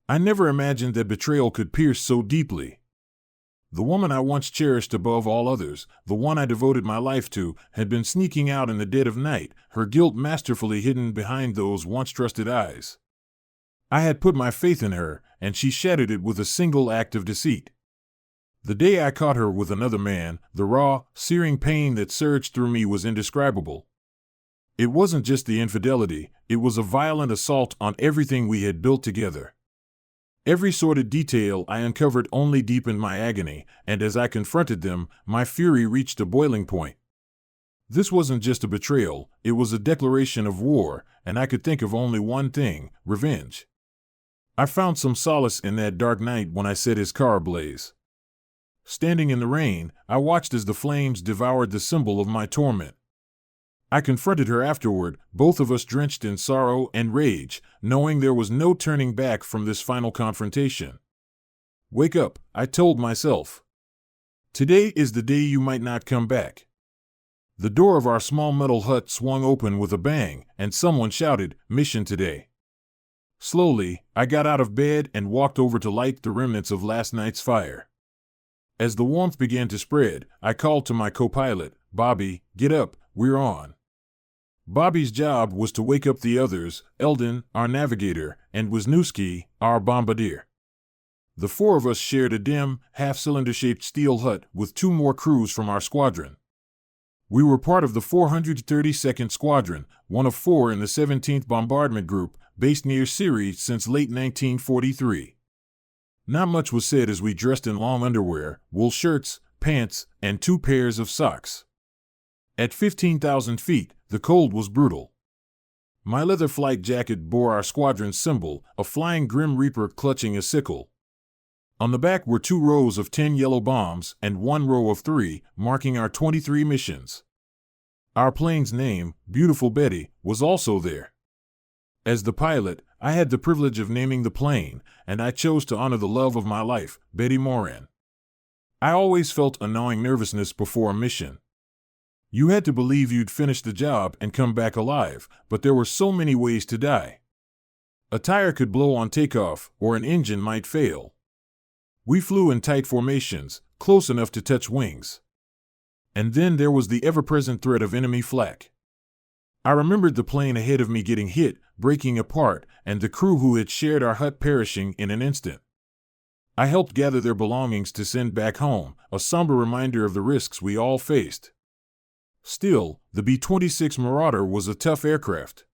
I never imagined that betrayal could pierce so deeply. The woman I once cherished above all others, the one I devoted my life to, had been sneaking out in the dead of night, her guilt masterfully hidden behind those once trusted eyes. I had put my faith in her, and she shattered it with a single act of deceit. The day I caught her with another man, the raw, searing pain that surged through me was indescribable. It wasn't just the infidelity, it was a violent assault on everything we had built together. Every sordid detail I uncovered only deepened my agony, and as I confronted them, my fury reached a boiling point. This wasn't just a betrayal, it was a declaration of war, and I could think of only one thing: revenge. I found some solace in that dark night when I set his car ablaze. Standing in the rain, I watched as the flames devoured the symbol of my torment. I confronted her afterward, both of us drenched in sorrow and rage, knowing there was no turning back from this final confrontation. "Wake up," I told myself. "Today is the day you might not come back." The door of our small metal hut swung open with a bang, and someone shouted, "Mission today." Slowly, I got out of bed and walked over to light the remnants of last night's fire. As the warmth began to spread, I called to my co-pilot, "Bobby, get up, we're on." Bobby's job was to wake up the others, Eldon, our navigator, and Wisniewski, our bombardier. The four of us shared a dim, half-cylinder-shaped steel hut with two more crews from our squadron. We were part of the 432nd Squadron, one of four in the 17th Bombardment Group, based near Syria since late 1943. Not much was said as we dressed in long underwear, wool shirts, pants, and 2 pairs of socks. At 15,000 feet, the cold was brutal. My leather flight jacket bore our squadron's symbol, a flying Grim Reaper clutching a sickle. On the back were 2 rows of 10 yellow bombs and 1 row of 3, marking our 23 missions. Our plane's name, Beautiful Betty, was also there. As the pilot, I had the privilege of naming the plane, and I chose to honor the love of my life, Betty Moran. I always felt a gnawing nervousness before a mission. You had to believe you'd finish the job and come back alive, but there were so many ways to die. A tire could blow on takeoff, or an engine might fail. We flew in tight formations, close enough to touch wings. And then there was the ever-present threat of enemy flak. I remembered the plane ahead of me getting hit, breaking apart, and the crew who had shared our hut perishing in an instant. I helped gather their belongings to send back home, a somber reminder of the risks we all faced. Still, the B-26 Marauder was a tough aircraft.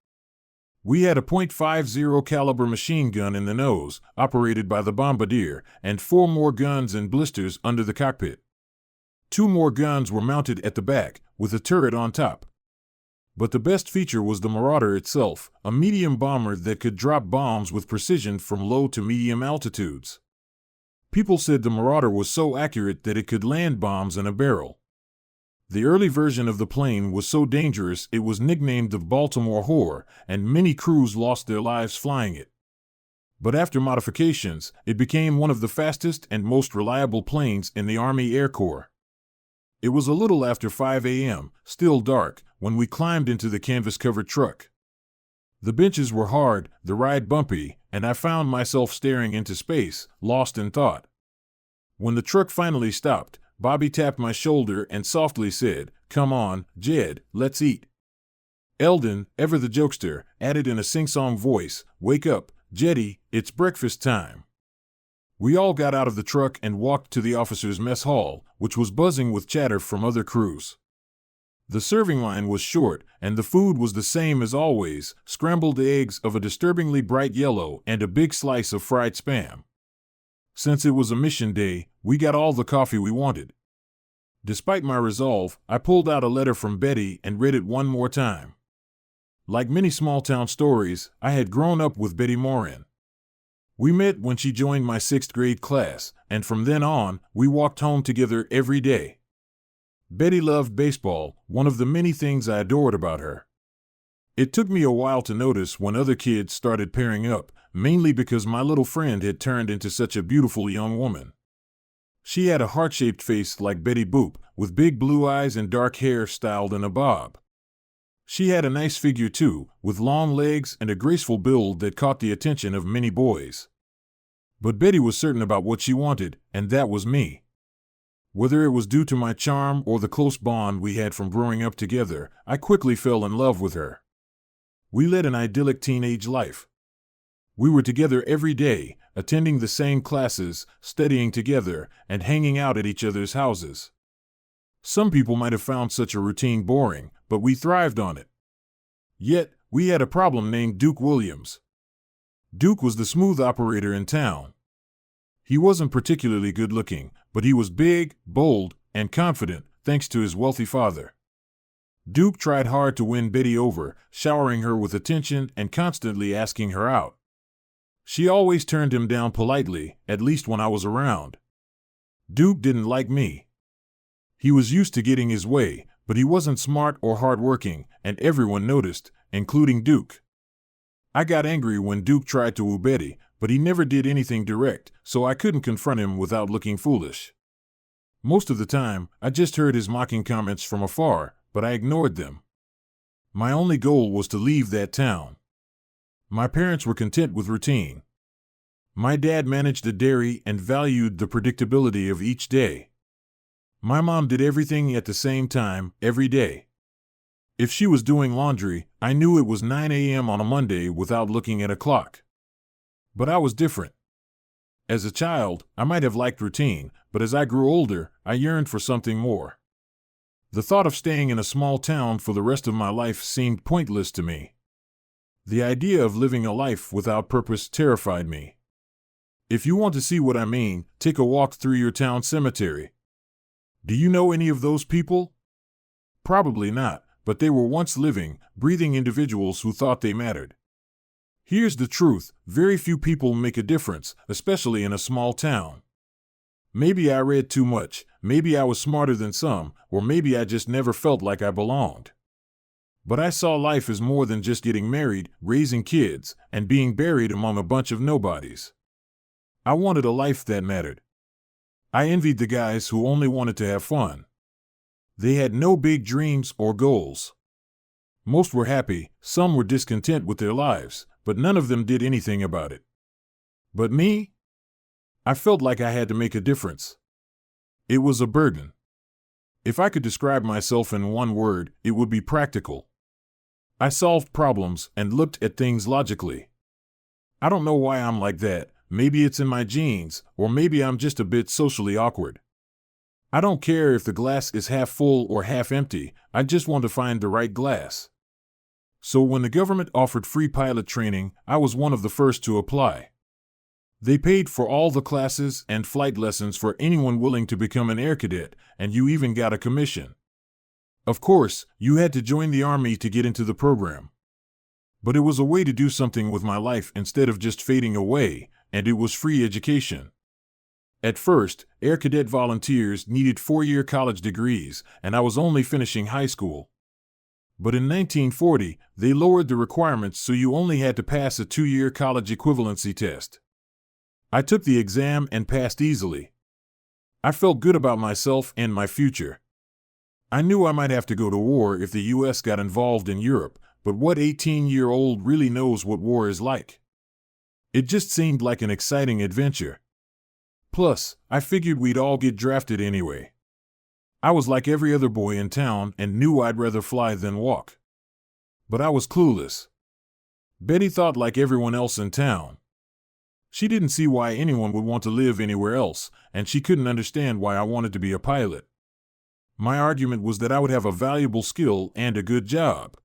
We had a .50 caliber machine gun in the nose, operated by the bombardier, and 4 more guns and blisters under the cockpit. 2 more guns were mounted at the back, with a turret on top. But the best feature was the Marauder itself, a medium bomber that could drop bombs with precision from low to medium altitudes. People said the Marauder was so accurate that it could land bombs in a barrel. The early version of the plane was so dangerous it was nicknamed the Baltimore Whore, and many crews lost their lives flying it. But after modifications, it became one of the fastest and most reliable planes in the Army Air Corps. It was a little after 5 a.m., still dark, when we climbed into the canvas-covered truck. The benches were hard, the ride bumpy, and I found myself staring into space, lost in thought. When the truck finally stopped, Bobby tapped my shoulder and softly said, "Come on, Jed, let's eat." Eldon, ever the jokester, added in a sing-song voice, "Wake up, Jeddy, it's breakfast time." We all got out of the truck and walked to the officers' mess hall, which was buzzing with chatter from other crews. The serving line was short, and the food was the same as always: scrambled eggs of a disturbingly bright yellow and a big slice of fried Spam. Since it was a mission day, we got all the coffee we wanted. Despite my resolve, I pulled out a letter from Betty and read it one more time. Like many small-town stories, I had grown up with Betty Moran. We met when she joined my 6th grade class, and from then on, we walked home together every day. Betty loved baseball, one of the many things I adored about her. It took me a while to notice when other kids started pairing up, mainly because my little friend had turned into such a beautiful young woman. She had a heart-shaped face like Betty Boop, with big blue eyes and dark hair styled in a bob. She had a nice figure too, with long legs and a graceful build that caught the attention of many boys. But Betty was certain about what she wanted, and that was me. Whether it was due to my charm or the close bond we had from growing up together, I quickly fell in love with her. We led an idyllic teenage life. We were together every day, attending the same classes, studying together, and hanging out at each other's houses. Some people might have found such a routine boring, but we thrived on it. Yet, we had a problem named Duke Williams. Duke was the smooth operator in town. He wasn't particularly good looking, but he was big, bold, and confident, thanks to his wealthy father. Duke tried hard to win Betty over, showering her with attention and constantly asking her out. She always turned him down politely, at least when I was around. Duke didn't like me. He was used to getting his way, but he wasn't smart or hardworking, and everyone noticed, including Duke. I got angry when Duke tried to woo Betty, but he never did anything direct, so I couldn't confront him without looking foolish. Most of the time, I just heard his mocking comments from afar, but I ignored them. My only goal was to leave that town. My parents were content with routine. My dad managed a dairy and valued the predictability of each day. My mom did everything at the same time, every day. If she was doing laundry, I knew it was 9 a.m. on a Monday without looking at a clock. But I was different. As a child, I might have liked routine, but as I grew older, I yearned for something more. The thought of staying in a small town for the rest of my life seemed pointless to me. The idea of living a life without purpose terrified me. If you want to see what I mean, take a walk through your town cemetery. Do you know any of those people? Probably not, but they were once living, breathing individuals who thought they mattered. Here's the truth: very few people make a difference, especially in a small town. Maybe I read too much, maybe I was smarter than some, or maybe I just never felt like I belonged. But I saw life as more than just getting married, raising kids, and being buried among a bunch of nobodies. I wanted a life that mattered. I envied the guys who only wanted to have fun. They had no big dreams or goals. Most were happy, some were discontent with their lives, but none of them did anything about it. But me? I felt like I had to make a difference. It was a burden. If I could describe myself in one word, it would be practical. I solved problems and looked at things logically. I don't know why I'm like that. Maybe it's in my genes, or maybe I'm just a bit socially awkward. I don't care if the glass is half full or half empty, I just want to find the right glass. So when the government offered free pilot training, I was one of the first to apply. They paid for all the classes and flight lessons for anyone willing to become an air cadet, and you even got a commission. Of course, you had to join the Army to get into the program. But it was a way to do something with my life instead of just fading away, and it was free education. At first, Air Cadet volunteers needed 4-year college degrees, and I was only finishing high school. But in 1940, they lowered the requirements so you only had to pass a 2-year college equivalency test. I took the exam and passed easily. I felt good about myself and my future. I knew I might have to go to war if the U.S. got involved in Europe, but what 18-year-old really knows what war is like? It just seemed like an exciting adventure. Plus, I figured we'd all get drafted anyway. I was like every other boy in town and knew I'd rather fly than walk. But I was clueless. Betty thought like everyone else in town. She didn't see why anyone would want to live anywhere else, and she couldn't understand why I wanted to be a pilot. My argument was that I would have a valuable skill and a good job.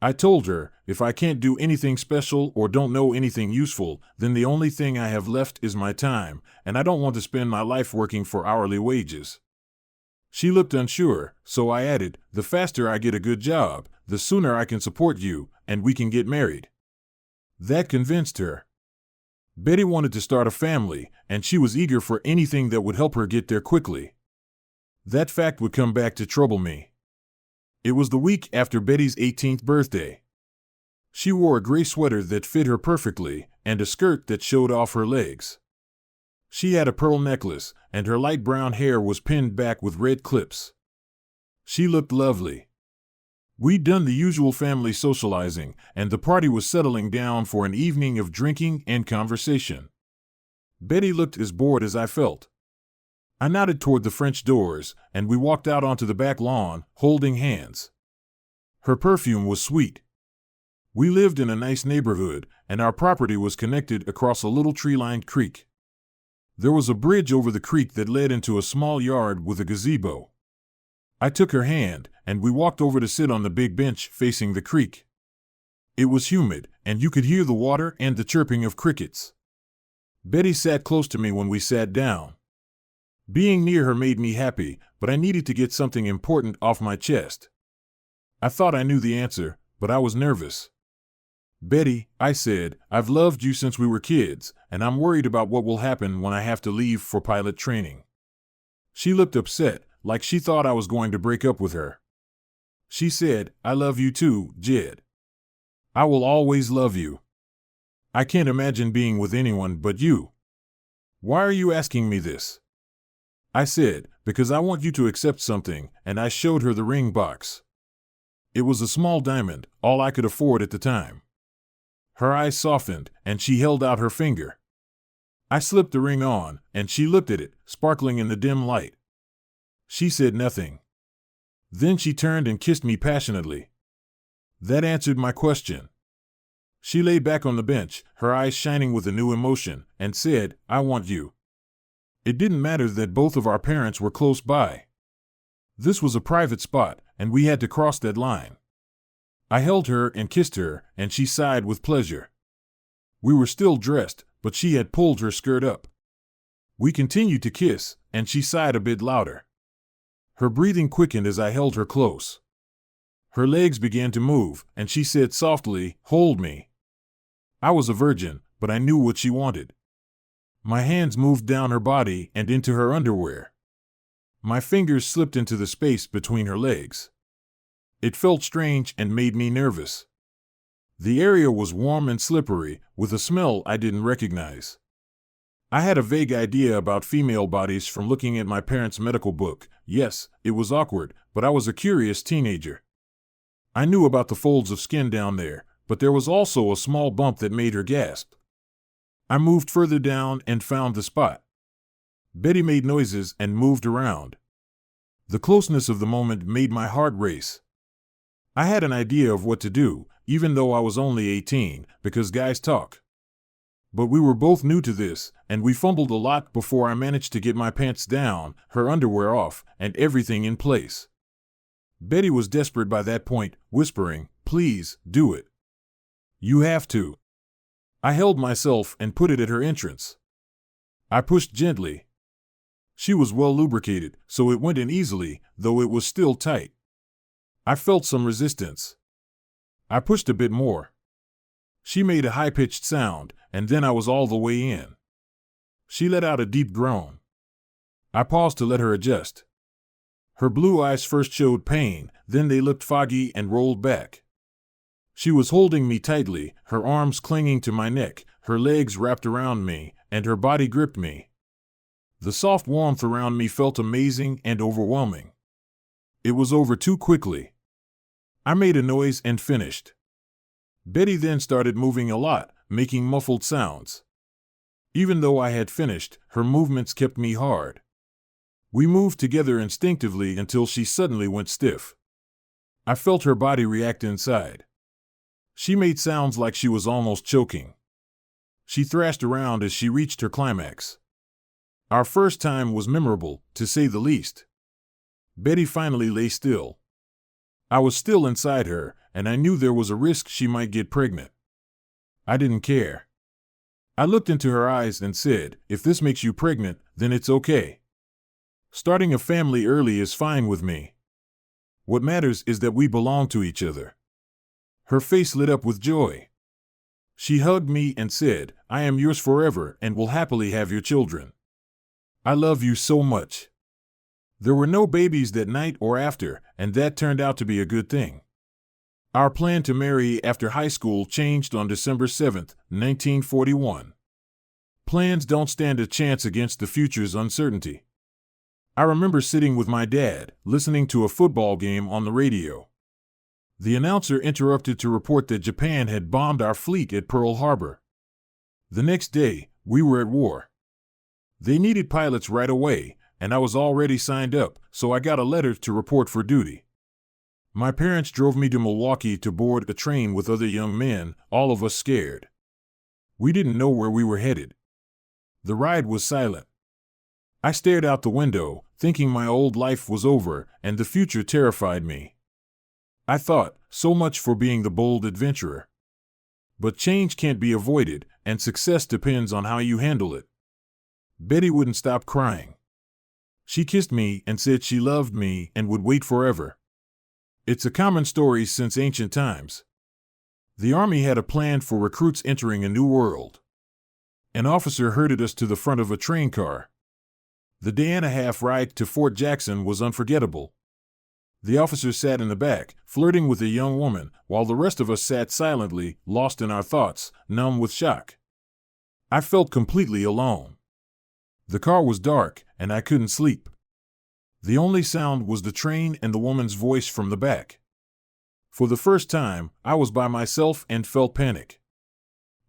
I told her, if I can't do anything special or don't know anything useful, then the only thing I have left is my time, and I don't want to spend my life working for hourly wages. She looked unsure, so I added, the faster I get a good job, the sooner I can support you, and we can get married. That convinced her. Betty wanted to start a family, and she was eager for anything that would help her get there quickly. That fact would come back to trouble me. It was the week after Betty's 18th birthday. She wore a gray sweater that fit her perfectly, and a skirt that showed off her legs. She had a pearl necklace, and her light brown hair was pinned back with red clips. She looked lovely. We'd done the usual family socializing, and the party was settling down for an evening of drinking and conversation. Betty looked as bored as I felt. I nodded toward the French doors, and we walked out onto the back lawn, holding hands. Her perfume was sweet. We lived in a nice neighborhood, and our property was connected across a little tree-lined creek. There was a bridge over the creek that led into a small yard with a gazebo. I took her hand, and we walked over to sit on the big bench facing the creek. It was humid, and you could hear the water and the chirping of crickets. Betty sat close to me when we sat down. Being near her made me happy, but I needed to get something important off my chest. I thought I knew the answer, but I was nervous. "Betty," I said, "I've loved you since we were kids, and I'm worried about what will happen when I have to leave for pilot training." She looked upset, like she thought I was going to break up with her. She said, "I love you too, Jed. I will always love you. I can't imagine being with anyone but you. Why are you asking me this?" I said, "Because I want you to accept something," and I showed her the ring box. It was a small diamond, all I could afford at the time. Her eyes softened, and she held out her finger. I slipped the ring on, and she looked at it, sparkling in the dim light. She said nothing. Then she turned and kissed me passionately. That answered my question. She lay back on the bench, her eyes shining with a new emotion, and said, "I want you." It didn't matter that both of our parents were close by. This was a private spot, and we had to cross that line. I held her and kissed her, and she sighed with pleasure. We were still dressed, but she had pulled her skirt up. We continued to kiss, and she sighed a bit louder. Her breathing quickened as I held her close. Her legs began to move, and she said softly, "Hold me." I was a virgin, but I knew what she wanted. My hands moved down her body and into her underwear. My fingers slipped into the space between her legs. It felt strange and made me nervous. The area was warm and slippery, with a smell I didn't recognize. I had a vague idea about female bodies from looking at my parents' medical book. Yes, it was awkward, but I was a curious teenager. I knew about the folds of skin down there, but there was also a small bump that made her gasp. I moved further down and found the spot. Betty made noises and moved around. The closeness of the moment made my heart race. I had an idea of what to do, even though I was only 18, because guys talk. But we were both new to this, and we fumbled a lot before I managed to get my pants down, her underwear off, and everything in place. Betty was desperate by that point, whispering, "Please, do it. You have to." I held myself and put it at her entrance. I pushed gently. She was well lubricated, so it went in easily, though it was still tight. I felt some resistance. I pushed a bit more. She made a high-pitched sound, and then I was all the way in. She let out a deep groan. I paused to let her adjust. Her blue eyes first showed pain, then they looked foggy and rolled back. She was holding me tightly, her arms clinging to my neck, her legs wrapped around me, and her body gripped me. The soft warmth around me felt amazing and overwhelming. It was over too quickly. I made a noise and finished. Betty then started moving a lot, making muffled sounds. Even though I had finished, her movements kept me hard. We moved together instinctively until she suddenly went stiff. I felt her body react inside. She made sounds like she was almost choking. She thrashed around as she reached her climax. Our first time was memorable, to say the least. Betty finally lay still. I was still inside her, and I knew there was a risk she might get pregnant. I didn't care. I looked into her eyes and said, "If this makes you pregnant, then it's okay. Starting a family early is fine with me. What matters is that we belong to each other." Her face lit up with joy. She hugged me and said, "I am yours forever and will happily have your children. I love you so much." There were no babies that night or after, and that turned out to be a good thing. Our plan to marry after high school changed on December 7, 1941. Plans don't stand a chance against the future's uncertainty. I remember sitting with my dad, listening to a football game on the radio. The announcer interrupted to report that Japan had bombed our fleet at Pearl Harbor. The next day, we were at war. They needed pilots right away, and I was already signed up, so I got a letter to report for duty. My parents drove me to Milwaukee to board a train with other young men, all of us scared. We didn't know where we were headed. The ride was silent. I stared out the window, thinking my old life was over, and the future terrified me. I thought, so much for being the bold adventurer. But change can't be avoided, and success depends on how you handle it. Betty wouldn't stop crying. She kissed me and said she loved me and would wait forever. It's a common story since ancient times. The Army had a plan for recruits entering a new world. An officer herded us to the front of a train car. The day-and-a-half ride to Fort Jackson was unforgettable. The officer sat in the back, flirting with a young woman, while the rest of us sat silently, lost in our thoughts, numb with shock. I felt completely alone. The car was dark, and I couldn't sleep. The only sound was the train and the woman's voice from the back. For the first time, I was by myself and felt panic.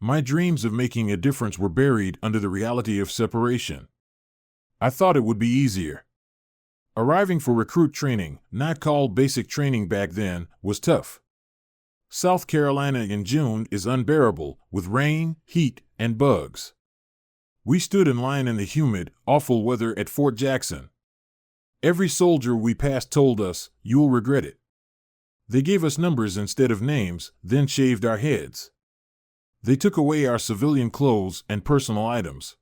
My dreams of making a difference were buried under the reality of separation. I thought it would be easier. Arriving for recruit training, not called basic training back then, was tough. South Carolina in June is unbearable, with rain, heat, and bugs. We stood in line in the humid, awful weather at Fort Jackson. Every soldier we passed told us, "You'll regret it." They gave us numbers instead of names, then shaved our heads. They took away our civilian clothes and personal items.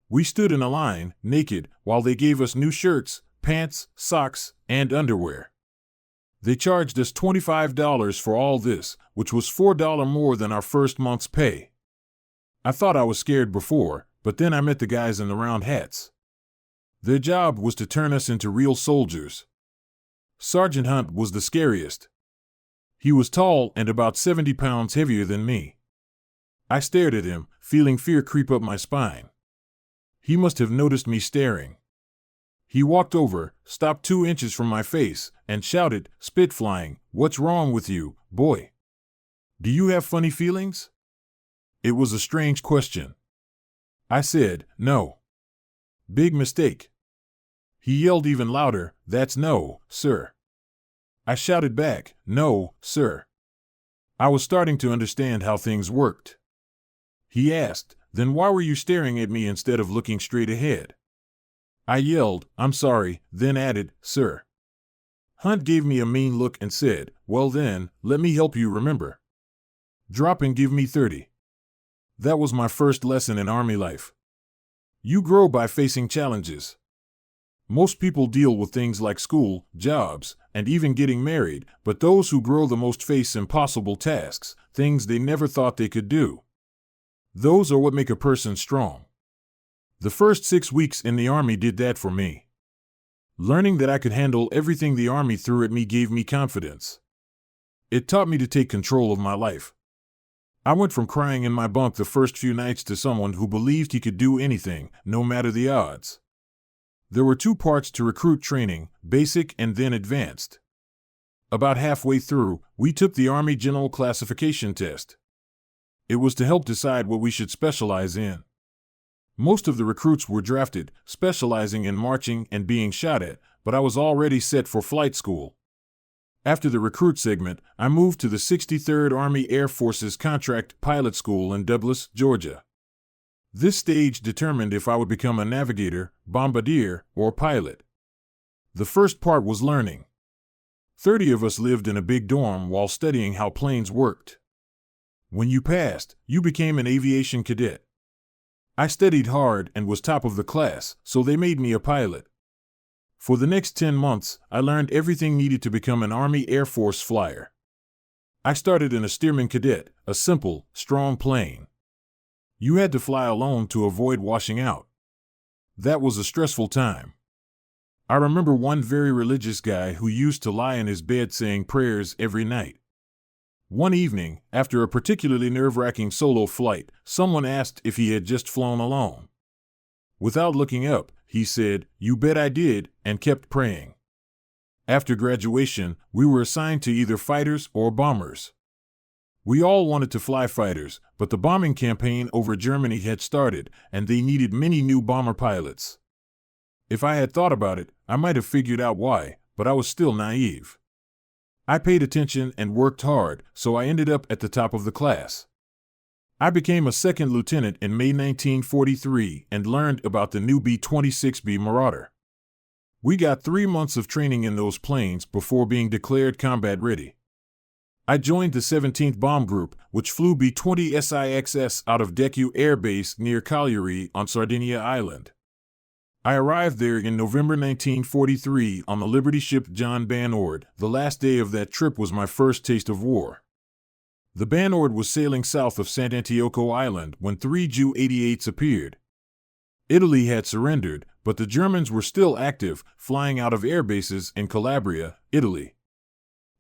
We stood in a line, naked, while they gave us new shirts, pants, socks, and underwear. They charged us $25 for all this, which was $4 more than our first month's pay. I thought I was scared before, but then I met the guys in the round hats. Their job was to turn us into real soldiers. Sergeant Hunt was the scariest. He was tall and about 70 pounds heavier than me. I stared at him, feeling fear creep up my spine. He must have noticed me staring. He walked over, stopped 2 inches from my face, and shouted, spit flying, "What's wrong with you, boy? Do you have funny feelings?" It was a strange question. I said, "No." "Big mistake." He yelled even louder, "That's no, sir." I shouted back, "No, sir." I was starting to understand how things worked. He asked, "Then why were you staring at me instead of looking straight ahead?" I yelled, "I'm sorry," then added, "Sir." Hunt gave me a mean look and said, "Well then, let me help you remember. Drop and give me 30. That was my first lesson in Army life. You grow by facing challenges. Most people deal with things like school, jobs, and even getting married, but those who grow the most face impossible tasks, things they never thought they could do. Those are what make a person strong. The first 6 weeks in the Army did that for me. Learning that I could handle everything the Army threw at me gave me confidence. It taught me to take control of my life. I went from crying in my bunk the first few nights to someone who believed he could do anything, no matter the odds. There were 2 parts to recruit training, basic and then advanced. About halfway through, we took the Army General Classification Test. It was to help decide what we should specialize in. Most of the recruits were drafted, specializing in marching and being shot at, but I was already set for flight school. After the recruit segment, I moved to the 63rd Army Air Force's Contract Pilot School in Douglas, Georgia. This stage determined if I would become a navigator, bombardier, or pilot. The first part was learning. 30 of us lived in a big dorm while studying how planes worked. When you passed, you became an aviation cadet. I studied hard and was top of the class, so they made me a pilot. For the next 10 months, I learned everything needed to become an Army Air Force flyer. I started in a Stearman Cadet, a simple, strong plane. You had to fly alone to avoid washing out. That was a stressful time. I remember one very religious guy who used to lie in his bed saying prayers every night. One evening, after a particularly nerve-wracking solo flight, someone asked if he had just flown alone. Without looking up, he said, "You bet I did," and kept praying. After graduation, we were assigned to either fighters or bombers. We all wanted to fly fighters, but the bombing campaign over Germany had started, and they needed many new bomber pilots. If I had thought about it, I might have figured out why, but I was still naive. I paid attention and worked hard, so I ended up at the top of the class. I became a second lieutenant in May 1943 and learned about the new B-26B Marauder. We got 3 months of training in those planes before being declared combat ready. I joined the 17th Bomb Group, which flew B-20SIXS out of Decu Air Base near Cagliari on Sardinia Island. I arrived there in November 1943 on the Liberty ship John Banord. The last day of that trip was my first taste of war. The Banord was sailing south of Sant'Antioco Island when 3 Ju-88s appeared. Italy had surrendered, but the Germans were still active, flying out of air bases in Calabria, Italy.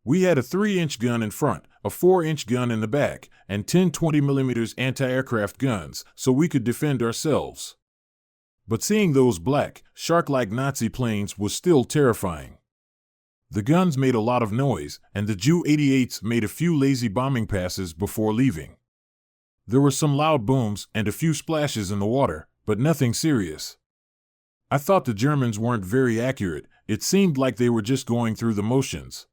We had a 3-inch gun in front, a 4-inch gun in the back, and 10 20mm anti-aircraft guns, so we could defend ourselves. But seeing those black, shark-like Nazi planes was still terrifying. The guns made a lot of noise, and the Ju-88s made a few lazy bombing passes before leaving. There were some loud booms and a few splashes in the water, but nothing serious. I thought the Germans weren't very accurate. It seemed like they were just going through the motions.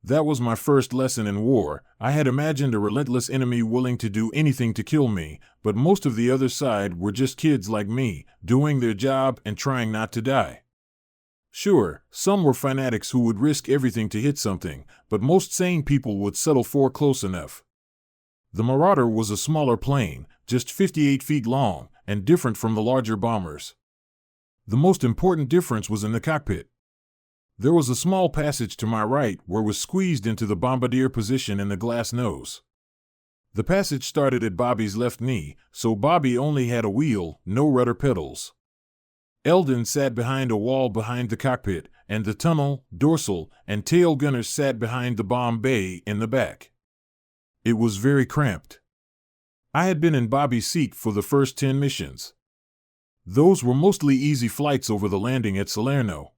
That was my first lesson in war. I had imagined a relentless enemy willing to do anything to kill me, but most of the other side were just kids like me, doing their job and trying not to die. Sure, some were fanatics who would risk everything to hit something, but most sane people would settle for close enough. The Marauder was a smaller plane, just 58 feet long, and different from the larger bombers. The most important difference was in the cockpit. There was a small passage to my right where was squeezed into the bombardier position in the glass nose. The passage started at Bobby's left knee, so Bobby only had a wheel, no rudder pedals. Eldon sat behind a wall behind the cockpit, and the tunnel, dorsal, and tail gunners sat behind the bomb bay in the back. It was very cramped. I had been in Bobby's seat for the first 10 missions. Those were mostly easy flights over the landing at Salerno.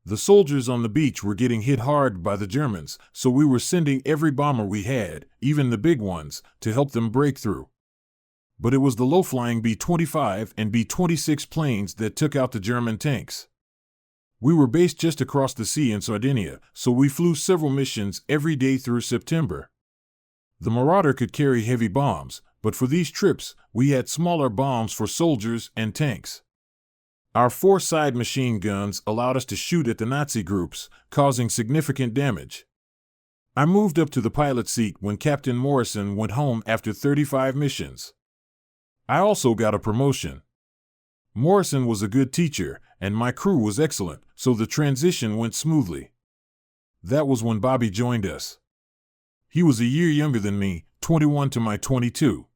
The soldiers on the beach were getting hit hard by the Germans, so we were sending every bomber we had, even the big ones, to help them break through. But it was the low-flying B-25 and B-26 planes that took out the German tanks. We were based just across the sea in Sardinia, so we flew several missions every day through September. The Marauder could carry heavy bombs, but for these trips, we had smaller bombs for soldiers and tanks. Our 4 side machine guns allowed us to shoot at the Nazi groups, causing significant damage. I moved up to the pilot seat when Captain Morrison went home after 35 missions. I also got a promotion. Morrison was a good teacher, and my crew was excellent, so the transition went smoothly. That was when Bobby joined us. He was a year younger than me, 21 to my 22.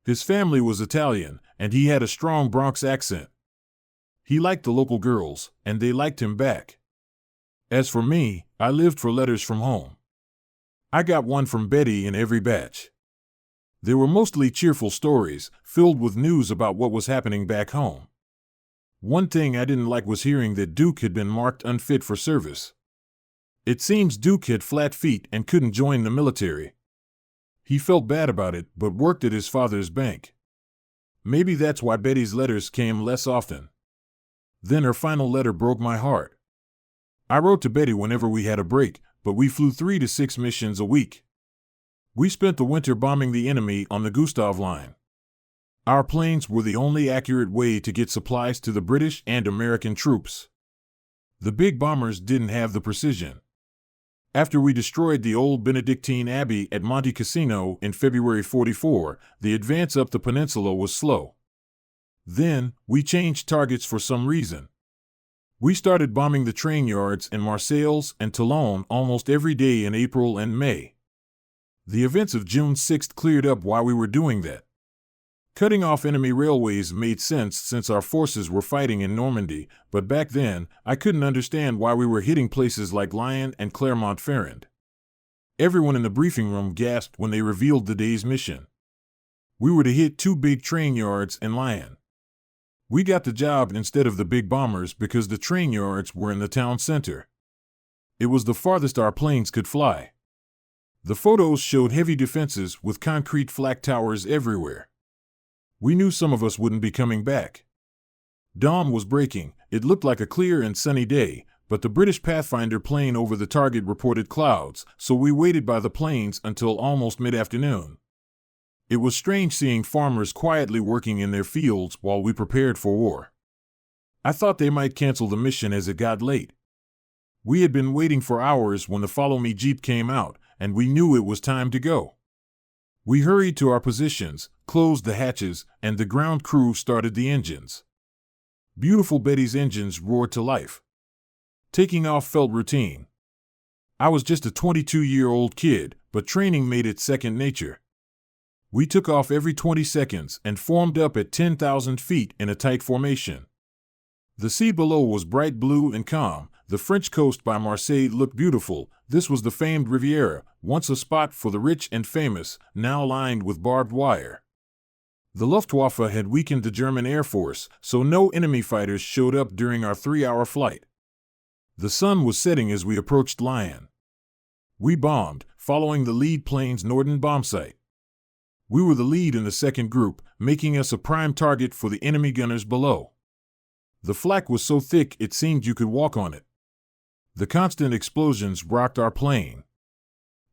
His family was Italian, and he had a strong Bronx accent. He liked the local girls, and they liked him back. As for me, I lived for letters from home. I got one from Betty in every batch. They were mostly cheerful stories, filled with news about what was happening back home. One thing I didn't like was hearing that Duke had been marked unfit for service. It seems Duke had flat feet and couldn't join the military. He felt bad about it, but worked at his father's bank. Maybe that's why Betty's letters came less often. Then her final letter broke my heart. I wrote to Betty whenever we had a break, but we flew 3 to 6 missions a week. We spent the winter bombing the enemy on the Gustav Line. Our planes were the only accurate way to get supplies to the British and American troops. The big bombers didn't have the precision. After we destroyed the old Benedictine Abbey at Monte Cassino in February 44, the advance up the peninsula was slow. Then, we changed targets for some reason. We started bombing the train yards in Marseilles and Toulon almost every day in April and May. The events of June 6 cleared up why we were doing that. Cutting off enemy railways made sense since our forces were fighting in Normandy, but back then, I couldn't understand why we were hitting places like Lyon and Clermont-Ferrand. Everyone in the briefing room gasped when they revealed the day's mission. We were to hit 2 big train yards in Lyon. We got the job instead of the big bombers because the train yards were in the town center. It was the farthest our planes could fly. The photos showed heavy defenses with concrete flak towers everywhere. We knew some of us wouldn't be coming back. Dawn was breaking. It looked like a clear and sunny day, but the British Pathfinder plane over the target reported clouds, so we waited by the planes until almost mid-afternoon. It was strange seeing farmers quietly working in their fields while we prepared for war. I thought they might cancel the mission as it got late. We had been waiting for hours when the Follow Me Jeep came out, and we knew it was time to go. We hurried to our positions, closed the hatches, and the ground crew started the engines. Beautiful Betty's engines roared to life. Taking off felt routine. I was just a 22-year-old kid, but training made it second nature. We took off every 20 seconds and formed up at 10,000 feet in a tight formation. The sea below was bright blue and calm. The French coast by Marseille looked beautiful. This was the famed Riviera, once a spot for the rich and famous, now lined with barbed wire. The Luftwaffe had weakened the German Air Force, so no enemy fighters showed up during our 3-hour flight. The sun was setting as we approached Lyon. We bombed, following the lead plane's Norden bombsight. We were the lead in the second group, making us a prime target for the enemy gunners below. The flak was so thick it seemed you could walk on it. The constant explosions rocked our plane.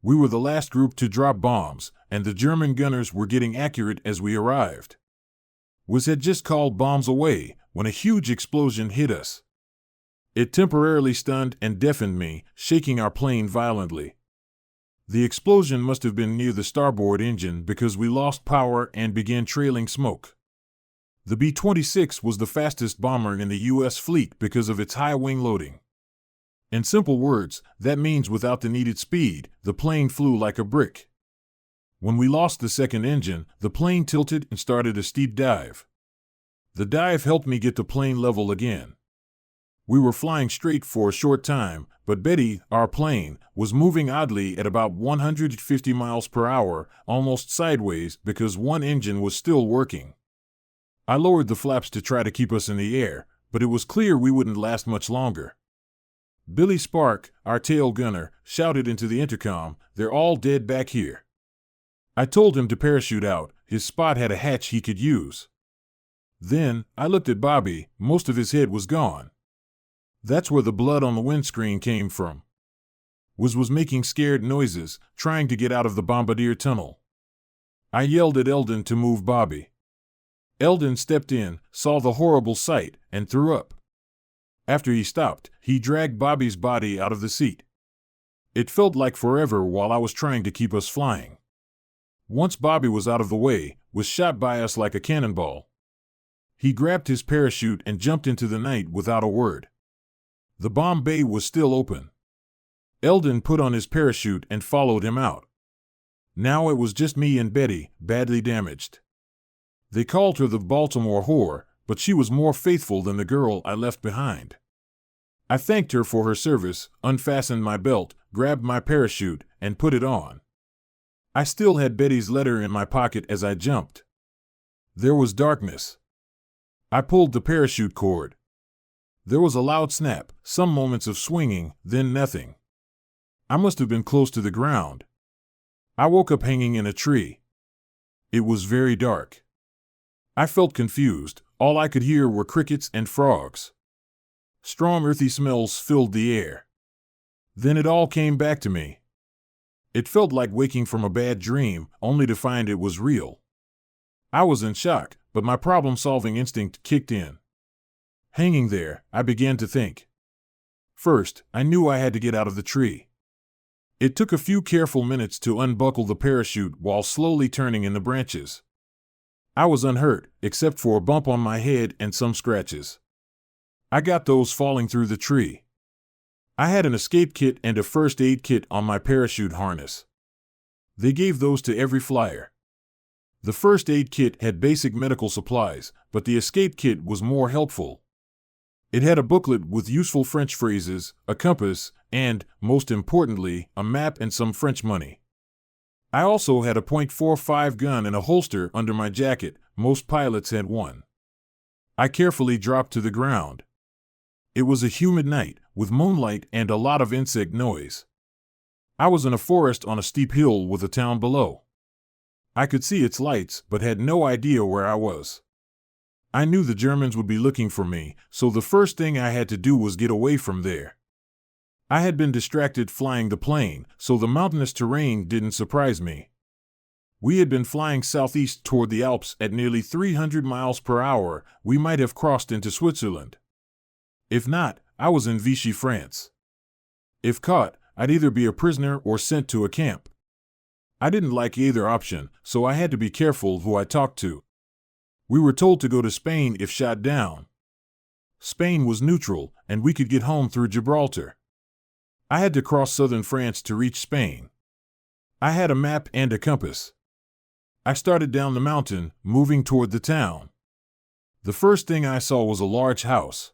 We were the last group to drop bombs, and the German gunners were getting accurate as we arrived. WIS had just called bombs away when a huge explosion hit us. It temporarily stunned and deafened me, shaking our plane violently. The explosion must have been near the starboard engine because we lost power and began trailing smoke. The B-26 was the fastest bomber in the U.S. fleet because of its high wing loading. In simple words, that means without the needed speed, the plane flew like a brick. When we lost the second engine, the plane tilted and started a steep dive. The dive helped me get to plane level again. We were flying straight for a short time, but Betty, our plane, was moving oddly at about 150 miles per hour, almost sideways because one engine was still working. I lowered the flaps to try to keep us in the air, but it was clear we wouldn't last much longer. Billy Spark, our tail gunner, shouted into the intercom, "They're all dead back here." I told him to parachute out. His spot had a hatch he could use. Then, I looked at Bobby. Most of his head was gone. That's where the blood on the windscreen came from. WIS was making scared noises, trying to get out of the bombardier tunnel. I yelled at Eldon to move Bobby. Eldon stepped in, saw the horrible sight, and threw up. After he stopped, he dragged Bobby's body out of the seat. It felt like forever while I was trying to keep us flying. Once Bobby was out of the way, WIS shot by us like a cannonball. He grabbed his parachute and jumped into the night without a word. The bomb bay was still open. Eldon put on his parachute and followed him out. Now it was just me and Betty, badly damaged. They called her the Baltimore whore, but she was more faithful than the girl I left behind. I thanked her for her service, unfastened my belt, grabbed my parachute, and put it on. I still had Betty's letter in my pocket as I jumped. There was darkness. I pulled the parachute cord. There was a loud snap, some moments of swinging, then nothing. I must have been close to the ground. I woke up hanging in a tree. It was very dark. I felt confused. All I could hear were crickets and frogs. Strong earthy smells filled the air. Then it all came back to me. It felt like waking from a bad dream, only to find it was real. I was in shock, but my problem-solving instinct kicked in. Hanging there, I began to think. First, I knew I had to get out of the tree. It took a few careful minutes to unbuckle the parachute while slowly turning in the branches. I was unhurt, except for a bump on my head and some scratches. I got those falling through the tree. I had an escape kit and a first aid kit on my parachute harness. They gave those to every flyer. The first aid kit had basic medical supplies, but the escape kit was more helpful. It had a booklet with useful French phrases, a compass, and, most importantly, a map and some French money. I also had a .45 gun in a holster under my jacket. Most pilots had one. I carefully dropped to the ground. It was a humid night, with moonlight and a lot of insect noise. I was in a forest on a steep hill with a town below. I could see its lights, but had no idea where I was. I knew the Germans would be looking for me, so the first thing I had to do was get away from there. I had been distracted flying the plane, so the mountainous terrain didn't surprise me. We had been flying southeast toward the Alps at nearly 300 miles per hour. We might have crossed into Switzerland. If not, I was in Vichy, France. If caught, I'd either be a prisoner or sent to a camp. I didn't like either option, so I had to be careful who I talked to. We were told to go to Spain if shot down. Spain was neutral, and we could get home through Gibraltar. I had to cross southern France to reach Spain. I had a map and a compass. I started down the mountain, moving toward the town. The first thing I saw was a large house.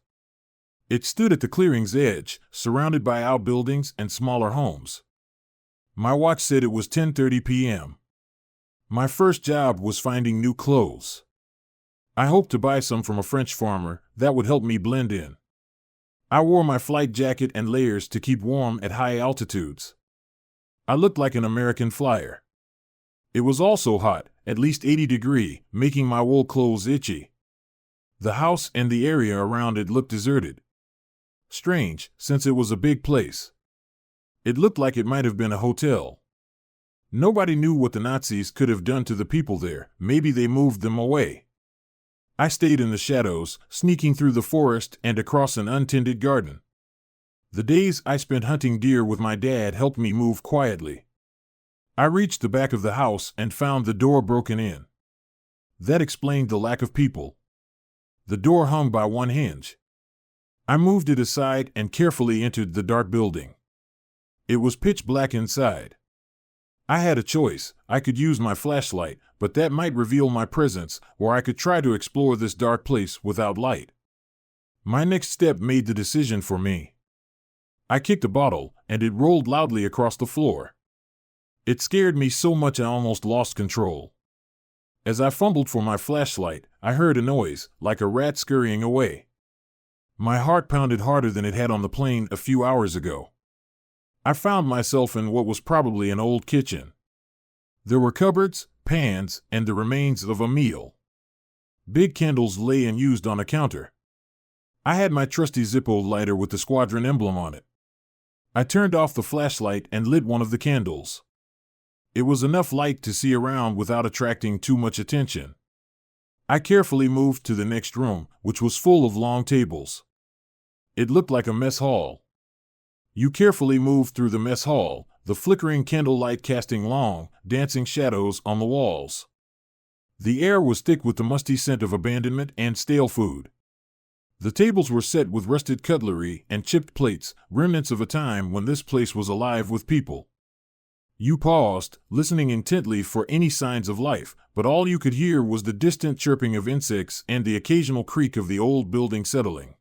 It stood at the clearing's edge, surrounded by outbuildings and smaller homes. My watch said it was 10:30 p.m. My first job was finding new clothes. I hoped to buy some from a French farmer that would help me blend in. I wore my flight jacket and layers to keep warm at high altitudes. I looked like an American flyer. It was also hot, at least 80 degrees, making my wool clothes itchy. The house and the area around it looked deserted. Strange, since it was a big place. It looked like it might have been a hotel. Nobody knew what the Nazis could have done to the people there. Maybe they moved them away. I stayed in the shadows, sneaking through the forest and across an untended garden. The days I spent hunting deer with my dad helped me move quietly. I reached the back of the house and found the door broken in. That explained the lack of people. The door hung by one hinge. I moved it aside and carefully entered the dark building. It was pitch black inside. I had a choice. I could use my flashlight, but that might reveal my presence, or I could try to explore this dark place without light. My next step made the decision for me. I kicked a bottle, and it rolled loudly across the floor. It scared me so much I almost lost control. As I fumbled for my flashlight, I heard a noise, like a rat scurrying away. My heart pounded harder than it had on the plane a few hours ago. I found myself in what was probably an old kitchen. There were cupboards, pans, and the remains of a meal. Big candles lay unused on a counter. I had my trusty Zippo lighter with the squadron emblem on it. I turned off the flashlight and lit one of the candles. It was enough light to see around without attracting too much attention. I carefully moved to the next room, which was full of long tables. It looked like a mess hall. You carefully moved through the mess hall, the flickering candlelight casting long, dancing shadows on the walls. The air was thick with the musty scent of abandonment and stale food. The tables were set with rusted cutlery and chipped plates, remnants of a time when this place was alive with people. You paused, listening intently for any signs of life, but all you could hear was the distant chirping of insects and the occasional creak of the old building settling.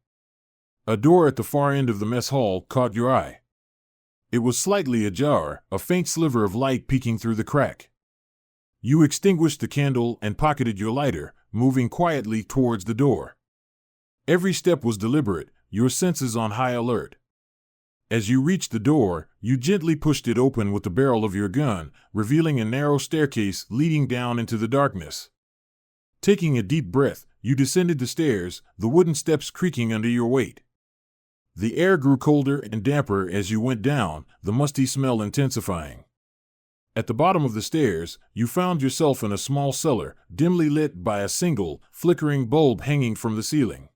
A door at the far end of the mess hall caught your eye. It was slightly ajar, a faint sliver of light peeking through the crack. You extinguished the candle and pocketed your lighter, moving quietly towards the door. Every step was deliberate, your senses on high alert. As you reached the door, you gently pushed it open with the barrel of your gun, revealing a narrow staircase leading down into the darkness. Taking a deep breath, you descended the stairs, the wooden steps creaking under your weight. The air grew colder and damper as you went down, the musty smell intensifying. At the bottom of the stairs, you found yourself in a small cellar, dimly lit by a single, flickering bulb hanging from the ceiling.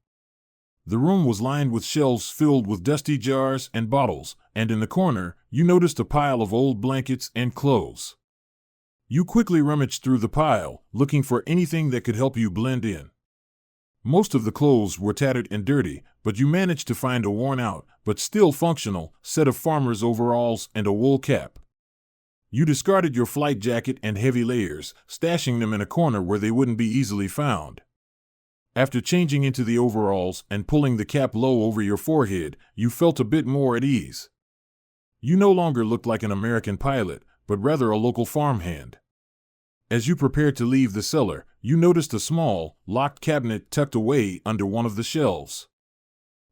The room was lined with shelves filled with dusty jars and bottles, and in the corner, you noticed a pile of old blankets and clothes. You quickly rummaged through the pile, looking for anything that could help you blend in. Most of the clothes were tattered and dirty, but you managed to find a worn-out, but still functional, set of farmer's overalls and a wool cap. You discarded your flight jacket and heavy layers, stashing them in a corner where they wouldn't be easily found. After changing into the overalls and pulling the cap low over your forehead, you felt a bit more at ease. You no longer looked like an American pilot, but rather a local farmhand. As you prepared to leave the cellar, you noticed a small, locked cabinet tucked away under one of the shelves.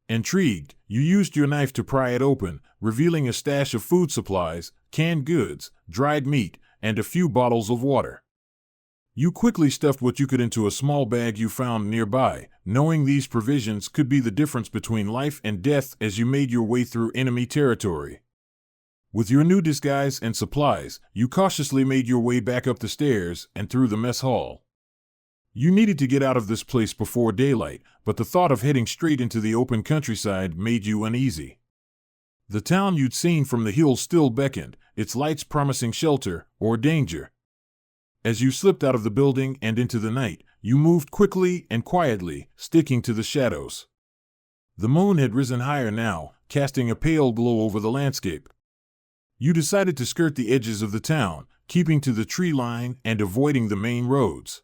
Intrigued, you used your knife to pry it open, revealing a stash of food supplies, canned goods, dried meat, and a few bottles of water. You quickly stuffed what you could into a small bag you found nearby, knowing these provisions could be the difference between life and death as you made your way through enemy territory. With your new disguise and supplies, you cautiously made your way back up the stairs and through the mess hall. You needed to get out of this place before daylight, but the thought of heading straight into the open countryside made you uneasy. The town you'd seen from the hills still beckoned, its lights promising shelter or danger. As you slipped out of the building and into the night, you moved quickly and quietly, sticking to the shadows. The moon had risen higher now, casting a pale glow over the landscape. You decided to skirt the edges of the town, keeping to the tree line and avoiding the main roads.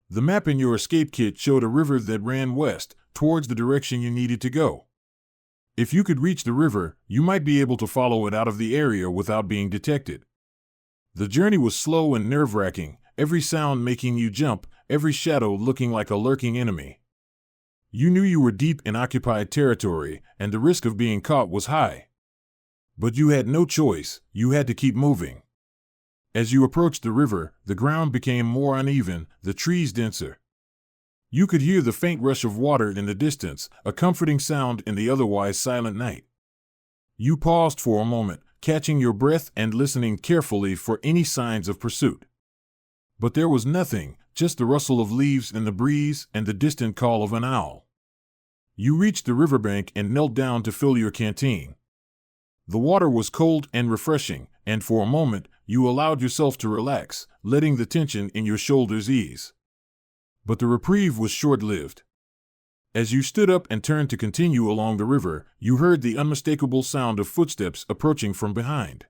The map in your escape kit showed a river that ran west, towards the direction you needed to go. If you could reach the river, you might be able to follow it out of the area without being detected. The journey was slow and nerve-wracking, every sound making you jump, every shadow looking like a lurking enemy. You knew you were deep in occupied territory, and the risk of being caught was high. But you had no choice, you had to keep moving. As you approached the river, the ground became more uneven, the trees denser. You could hear the faint rush of water in the distance, a comforting sound in the otherwise silent night. You paused for a moment, catching your breath and listening carefully for any signs of pursuit. But there was nothing, just the rustle of leaves in the breeze and the distant call of an owl. You reached the riverbank and knelt down to fill your canteen. The water was cold and refreshing, and for a moment, you allowed yourself to relax, letting the tension in your shoulders ease. But the reprieve was short-lived. As you stood up and turned to continue along the river, you heard the unmistakable sound of footsteps approaching from behind.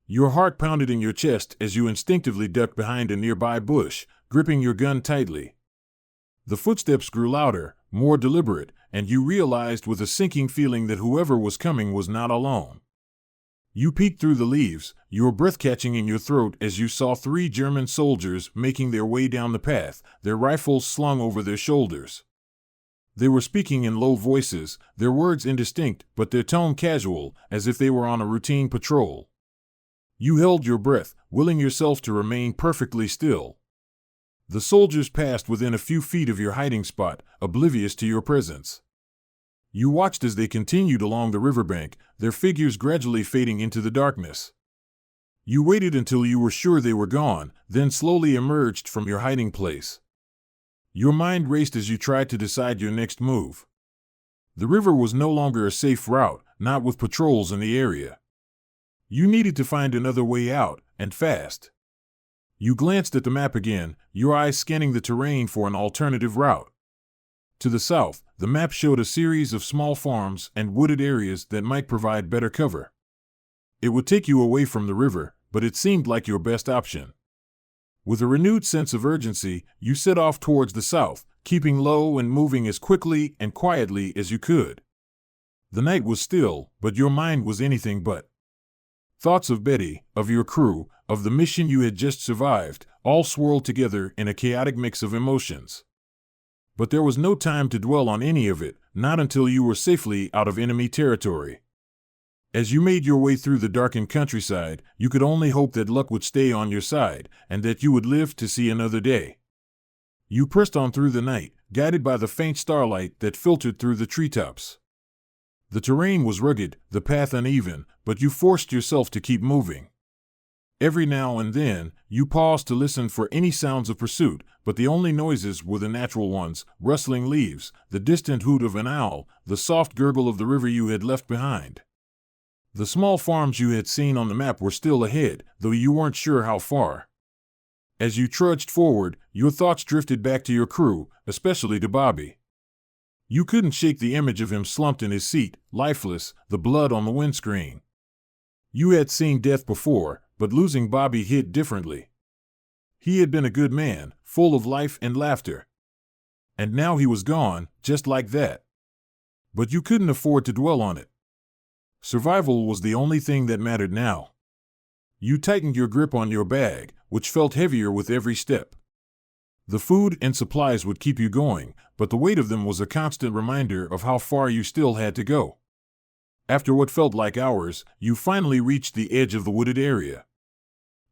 Your heart pounded in your chest as you instinctively ducked behind a nearby bush, gripping your gun tightly. The footsteps grew louder, more deliberate, and you realized with a sinking feeling that whoever was coming was not alone. You peeked through the leaves, your breath catching in your throat as you saw 3 German soldiers making their way down the path, their rifles slung over their shoulders. They were speaking in low voices, their words indistinct, but their tone casual, as if they were on a routine patrol. You held your breath, willing yourself to remain perfectly still. The soldiers passed within a few feet of your hiding spot, oblivious to your presence. You watched as they continued along the riverbank, their figures gradually fading into the darkness. You waited until you were sure they were gone, then slowly emerged from your hiding place. Your mind raced as you tried to decide your next move. The river was no longer a safe route, not with patrols in the area. You needed to find another way out, and fast. You glanced at the map again, your eyes scanning the terrain for an alternative route. To the south, the map showed a series of small farms and wooded areas that might provide better cover. It would take you away from the river, but it seemed like your best option. With a renewed sense of urgency, you set off towards the south, keeping low and moving as quickly and quietly as you could. The night was still, but your mind was anything but. Thoughts of Betty, of your crew, of the mission you had just survived, all swirled together in a chaotic mix of emotions. But there was no time to dwell on any of it, not until you were safely out of enemy territory. As you made your way through the darkened countryside, you could only hope that luck would stay on your side, and that you would live to see another day. You pressed on through the night, guided by the faint starlight that filtered through the treetops. The terrain was rugged, the path uneven, but you forced yourself to keep moving. Every now and then, you paused to listen for any sounds of pursuit, but the only noises were the natural ones, rustling leaves, the distant hoot of an owl, the soft gurgle of the river you had left behind. The small farms you had seen on the map were still ahead, though you weren't sure how far. As you trudged forward, your thoughts drifted back to your crew, especially to Bobby. You couldn't shake the image of him slumped in his seat, lifeless, the blood on the windscreen. You had seen death before, but losing Bobby hit differently. He had been a good man, full of life and laughter. And now he was gone, just like that. But you couldn't afford to dwell on it. Survival was the only thing that mattered now. You tightened your grip on your bag, which felt heavier with every step. The food and supplies would keep you going, but the weight of them was a constant reminder of how far you still had to go. After what felt like hours, you finally reached the edge of the wooded area.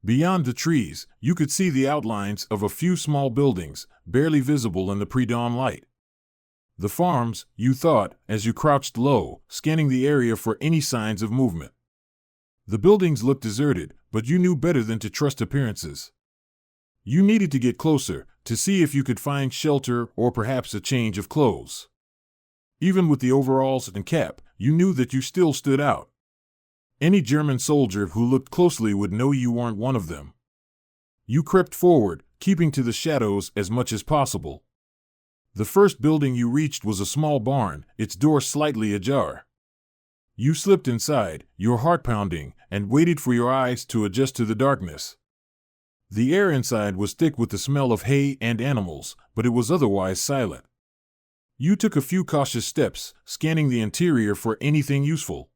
Beyond the trees, you could see the outlines of a few small buildings, barely visible in the pre-dawn light. The farms, you thought, as you crouched low, scanning the area for any signs of movement. The buildings looked deserted, but you knew better than to trust appearances. You needed to get closer, to see if you could find shelter or perhaps a change of clothes. Even with the overalls and cap, you knew that you still stood out. Any German soldier who looked closely would know you weren't one of them. You crept forward, keeping to the shadows as much as possible. The first building you reached was a small barn, its door slightly ajar. You slipped inside, your heart pounding, and waited for your eyes to adjust to the darkness. The air inside was thick with the smell of hay and animals, but it was otherwise silent. You took a few cautious steps, scanning the interior for anything useful.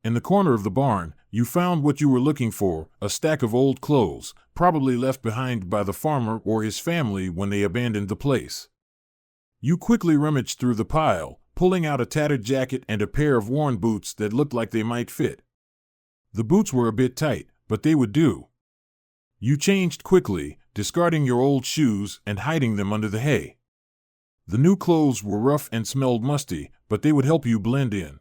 In the corner of the barn, you found what you were looking for, a stack of old clothes, probably left behind by the farmer or his family when they abandoned the place. You quickly rummaged through the pile, pulling out a tattered jacket and a pair of worn boots that looked like they might fit. The boots were a bit tight, but they would do. You changed quickly, discarding your old shoes and hiding them under the hay. The new clothes were rough and smelled musty, but they would help you blend in.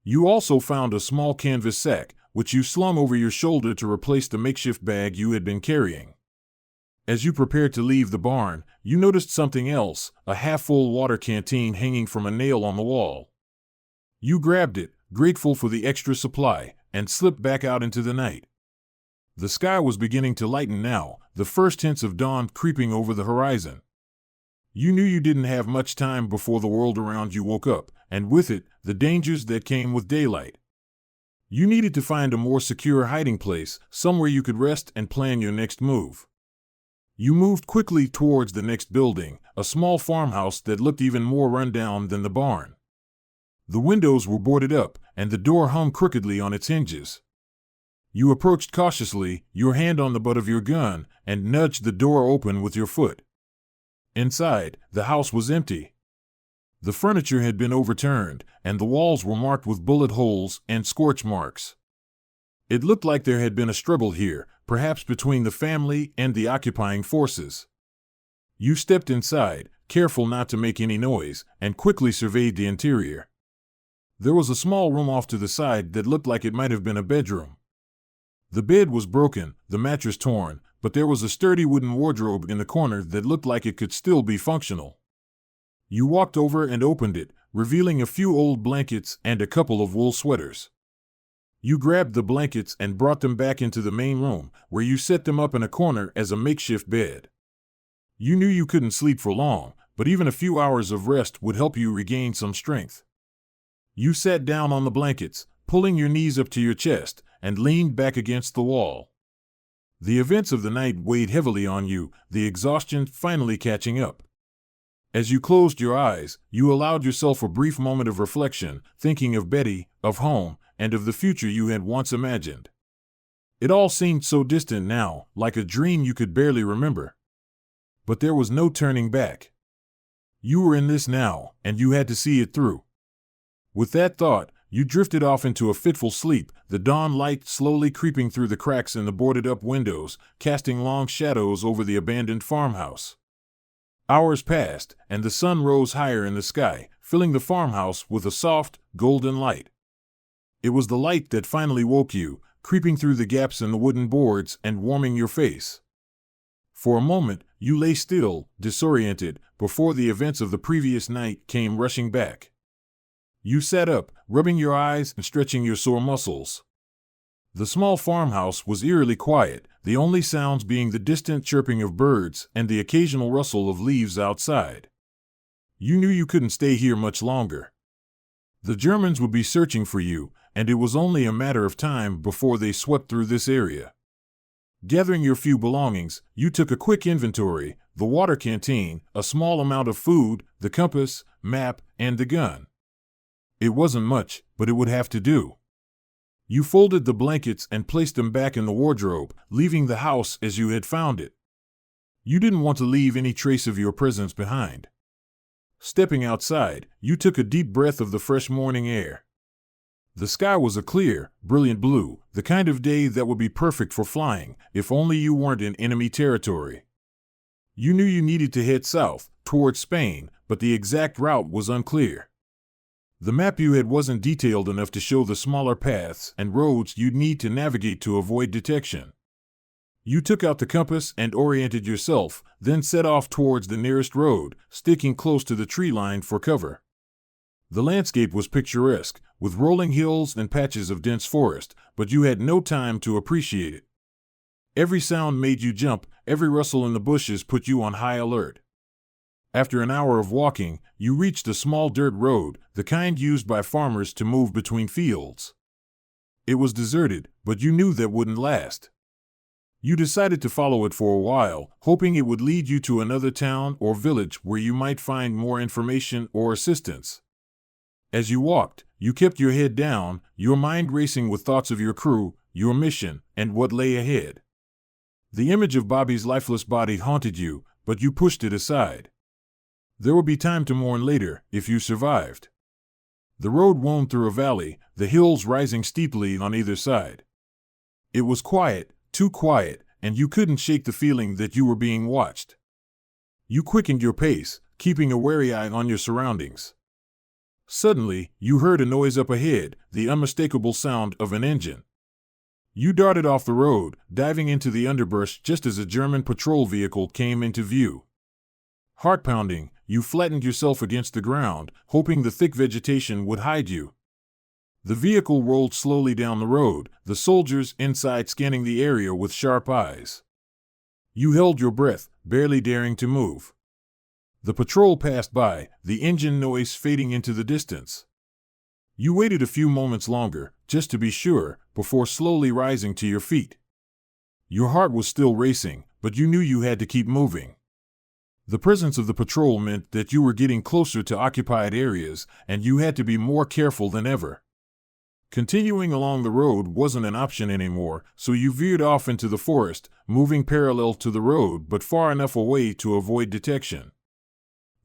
You also found a small canvas sack, which you slung over your shoulder to replace the makeshift bag you had been carrying. As you prepared to leave the barn, you noticed something else, a half-full water canteen hanging from a nail on the wall. You grabbed it, grateful for the extra supply, and slipped back out into the night. The sky was beginning to lighten now, the first hints of dawn creeping over the horizon. You knew you didn't have much time before the world around you woke up, and with it, the dangers that came with daylight. You needed to find a more secure hiding place, somewhere you could rest and plan your next move. You moved quickly towards the next building, a small farmhouse that looked even more run-down than the barn. The windows were boarded up, and the door hung crookedly on its hinges. You approached cautiously, your hand on the butt of your gun, and nudged the door open with your foot. Inside, the house was empty. The furniture had been overturned, and the walls were marked with bullet holes and scorch marks. It looked like there had been a struggle here, perhaps between the family and the occupying forces. You stepped inside, careful not to make any noise, and quickly surveyed the interior. There was a small room off to the side that looked like it might have been a bedroom. The bed was broken, the mattress torn, but there was a sturdy wooden wardrobe in the corner that looked like it could still be functional. You walked over and opened it, revealing a few old blankets and a couple of wool sweaters. You grabbed the blankets and brought them back into the main room, where you set them up in a corner as a makeshift bed. You knew you couldn't sleep for long, but even a few hours of rest would help you regain some strength. You sat down on the blankets, pulling your knees up to your chest, and leaned back against the wall. The events of the night weighed heavily on you, the exhaustion finally catching up. As you closed your eyes, you allowed yourself a brief moment of reflection, thinking of Betty, of home, and of the future you had once imagined. It all seemed so distant now, like a dream you could barely remember. But there was no turning back. You were in this now, and you had to see it through. With that thought, you drifted off into a fitful sleep, the dawn light slowly creeping through the cracks in the boarded-up windows, casting long shadows over the abandoned farmhouse. Hours passed, and the sun rose higher in the sky, filling the farmhouse with a soft, golden light. It was the light that finally woke you, creeping through the gaps in the wooden boards and warming your face. For a moment, you lay still, disoriented, before the events of the previous night came rushing back. You sat up, rubbing your eyes and stretching your sore muscles. The small farmhouse was eerily quiet, the only sounds being the distant chirping of birds and the occasional rustle of leaves outside. You knew you couldn't stay here much longer. The Germans would be searching for you, and it was only a matter of time before they swept through this area. Gathering your few belongings, you took a quick inventory, the water canteen, a small amount of food, the compass, map, and the gun. It wasn't much, but it would have to do. You folded the blankets and placed them back in the wardrobe, leaving the house as you had found it. You didn't want to leave any trace of your presence behind. Stepping outside, you took a deep breath of the fresh morning air. The sky was a clear, brilliant blue, the kind of day that would be perfect for flying, if only you weren't in enemy territory. You knew you needed to head south, towards Spain, but the exact route was unclear. The map you had wasn't detailed enough to show the smaller paths and roads you'd need to navigate to avoid detection. You took out the compass and oriented yourself, then set off towards the nearest road, sticking close to the tree line for cover. The landscape was picturesque, with rolling hills and patches of dense forest, but you had no time to appreciate it. Every sound made you jump, every rustle in the bushes put you on high alert. After an hour of walking, you reached a small dirt road, the kind used by farmers to move between fields. It was deserted, but you knew that wouldn't last. You decided to follow it for a while, hoping it would lead you to another town or village where you might find more information or assistance. As you walked, you kept your head down, your mind racing with thoughts of your crew, your mission, and what lay ahead. The image of Bobby's lifeless body haunted you, but you pushed it aside. There would be time to mourn later, if you survived. The road wound through a valley, the hills rising steeply on either side. It was quiet, too quiet, and you couldn't shake the feeling that you were being watched. You quickened your pace, keeping a wary eye on your surroundings. Suddenly, you heard a noise up ahead, the unmistakable sound of an engine. You darted off the road, diving into the underbrush just as a German patrol vehicle came into view. Heart-pounding, you flattened yourself against the ground, hoping the thick vegetation would hide you. The vehicle rolled slowly down the road, the soldiers inside scanning the area with sharp eyes. You held your breath, barely daring to move. The patrol passed by, the engine noise fading into the distance. You waited a few moments longer, just to be sure, before slowly rising to your feet. Your heart was still racing, but you knew you had to keep moving. The presence of the patrol meant that you were getting closer to occupied areas, and you had to be more careful than ever. Continuing along the road wasn't an option anymore, so you veered off into the forest, moving parallel to the road but far enough away to avoid detection.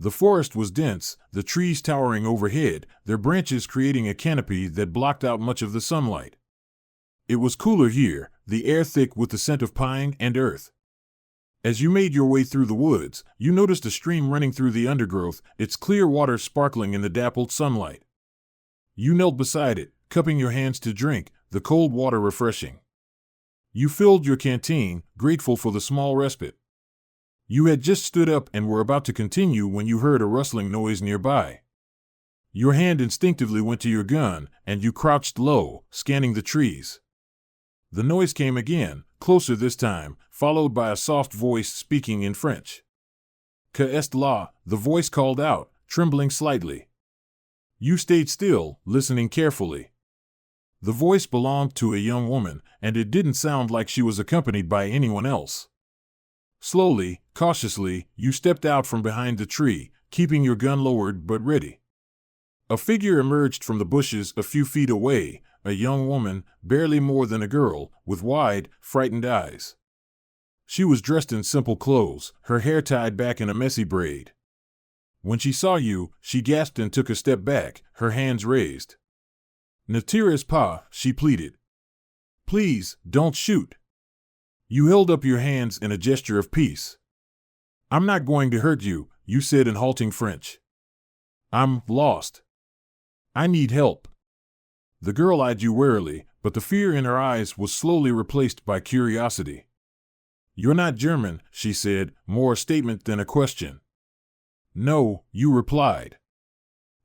The forest was dense, the trees towering overhead, their branches creating a canopy that blocked out much of the sunlight. It was cooler here, the air thick with the scent of pine and earth. As you made your way through the woods, you noticed a stream running through the undergrowth, its clear water sparkling in the dappled sunlight. You knelt beside it, cupping your hands to drink, the cold water refreshing. You filled your canteen, grateful for the small respite. You had just stood up and were about to continue when you heard a rustling noise nearby. Your hand instinctively went to your gun, and you crouched low, scanning the trees. The noise came again, closer this time, followed by a soft voice speaking in French. "Que est là?" the voice called out, trembling slightly. You stayed still, listening carefully. The voice belonged to a young woman, and it didn't sound like she was accompanied by anyone else. Slowly, cautiously, you stepped out from behind the tree, keeping your gun lowered but ready. A figure emerged from the bushes a few feet away, a young woman, barely more than a girl, with wide, frightened eyes. She was dressed in simple clothes, her hair tied back in a messy braid. When she saw you, she gasped and took a step back, her hands raised. "Ne tires pas," she pleaded. "Please, don't shoot." You held up your hands in a gesture of peace. "I'm not going to hurt you," you said in halting French. "I'm lost. I need help." The girl eyed you warily, but the fear in her eyes was slowly replaced by curiosity. "You're not German," she said, more a statement than a question. "No," you replied.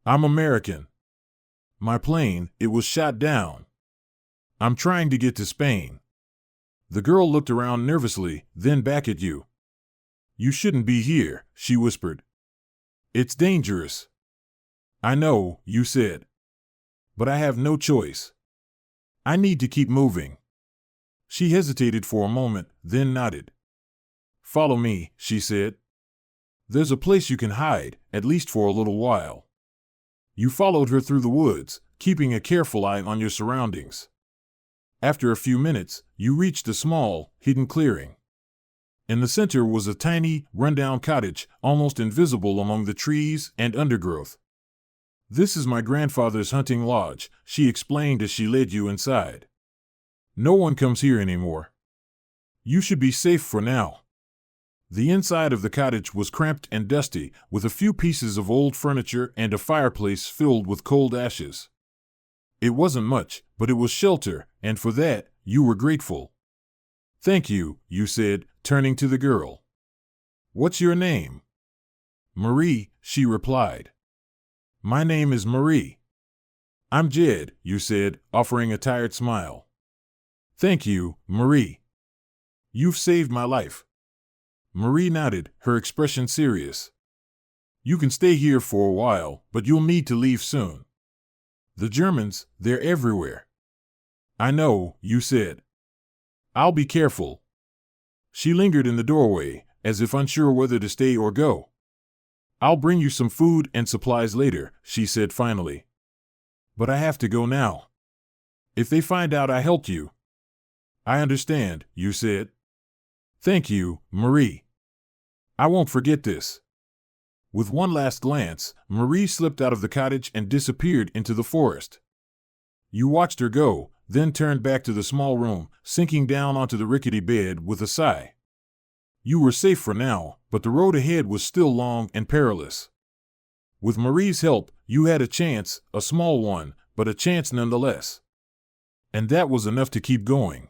"I'm American. My plane, it was shot down. I'm trying to get to Spain." The girl looked around nervously, then back at you. "You shouldn't be here," she whispered. "It's dangerous." "I know," you said. "But I have no choice. I need to keep moving." She hesitated for a moment, then nodded. "Follow me," she said. "There's a place you can hide, at least for a little while." You followed her through the woods, keeping a careful eye on your surroundings. After a few minutes, you reached a small, hidden clearing. In the center was a tiny, rundown cottage, almost invisible among the trees and undergrowth. This is my grandfather's hunting lodge, she explained as she led you inside. No one comes here anymore. You should be safe for now. The inside of the cottage was cramped and dusty, with a few pieces of old furniture and a fireplace filled with cold ashes. It wasn't much, but it was shelter, and for that, you were grateful. Thank you, you said, turning to the girl. What's your name? Marie, she replied. My name is Marie. I'm Jed, you said, offering a tired smile. Thank you, Marie. You've saved my life. Marie nodded, her expression serious. You can stay here for a while, but you'll need to leave soon. The Germans, they're everywhere. I know, you said. I'll be careful. She lingered in the doorway, as if unsure whether to stay or go. I'll bring you some food and supplies later, she said finally. But I have to go now. If they find out I helped you. I understand, you said. Thank you, Marie. I won't forget this. With one last glance, Marie slipped out of the cottage and disappeared into the forest. You watched her go, then turned back to the small room, sinking down onto the rickety bed with a sigh. You were safe for now, but the road ahead was still long and perilous. With Marie's help, you had a chance, a small one, but a chance nonetheless. And that was enough to keep going.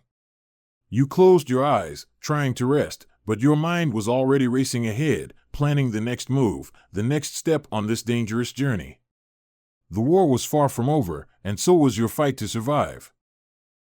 You closed your eyes, trying to rest, but your mind was already racing ahead, planning the next move, the next step on this dangerous journey. The war was far from over, and so was your fight to survive.